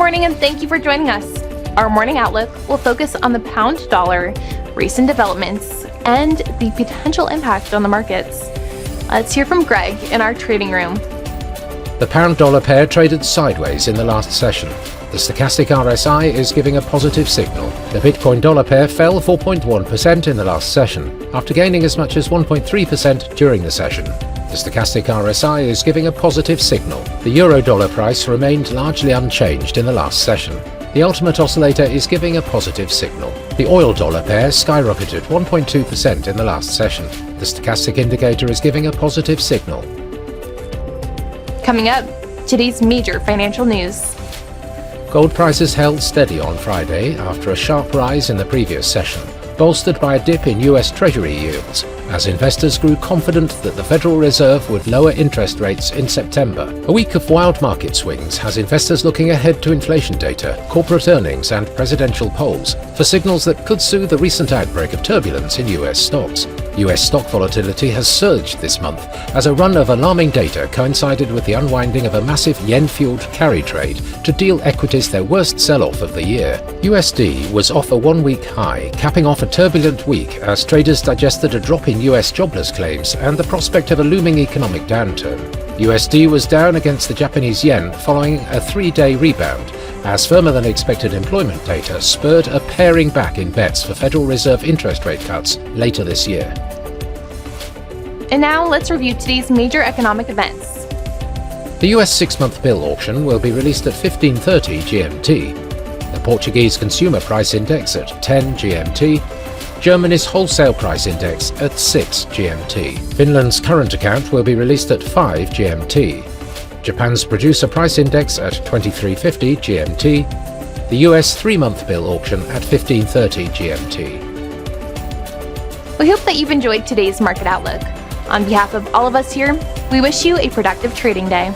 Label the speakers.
Speaker 1: morning and thank you for joining us. Our morning outlook will focus on the pound dollar, recent developments, and the potential impact on the markets. Let's hear from Greg in our trading room.
Speaker 2: The pound-dollar pair traded sideways in the last session. The stochastic RSI is giving a positive signal. The Bitcoin-dollar pair fell 4.1% in the last session, after gaining as much as 1.3% during the session. The stochastic RSI is giving a positive signal. The euro-dollar price remained largely unchanged in the last session. The ultimate oscillator is giving a positive signal. The oil-dollar pair skyrocketed 1.2% in the last session. The stochastic indicator is giving a positive signal.
Speaker 1: Coming up, today's major financial news.
Speaker 2: Gold prices held steady on Friday after a sharp rise in the previous session, bolstered by a dip in US Treasury yields, as investors grew confident that the Federal Reserve would lower interest rates in September. A week of wild market swings has investors looking ahead to inflation data, corporate earnings and presidential polls for signals that could soothe the recent outbreak of turbulence in US stocks. US stock volatility has surged this month as a run of alarming data coincided with the unwinding of a massive yen-fueled carry trade to deal equities their worst sell-off of the year. USD was off a one-week high, capping off a turbulent week as traders digested a drop in US jobless claims and the prospect of a looming economic downturn. USD was down against the Japanese yen following a three-day rebound, as firmer-than-expected employment data spurred a paring back in bets for Federal Reserve interest rate cuts later this year.
Speaker 1: And now let's review today's major economic events.
Speaker 2: The US 6-month bill auction will be released at 15:30 GMT. The Portuguese Consumer Price Index at 10 GMT. Germany's Wholesale Price Index at 6 GMT. Finland's current account will be released at 5 GMT. Japan's Producer Price Index at 23:50 GMT. The US 3-month bill auction at 15:30 GMT.
Speaker 1: We hope that you've enjoyed today's market outlook. On behalf of all of us here, we wish you a productive trading day.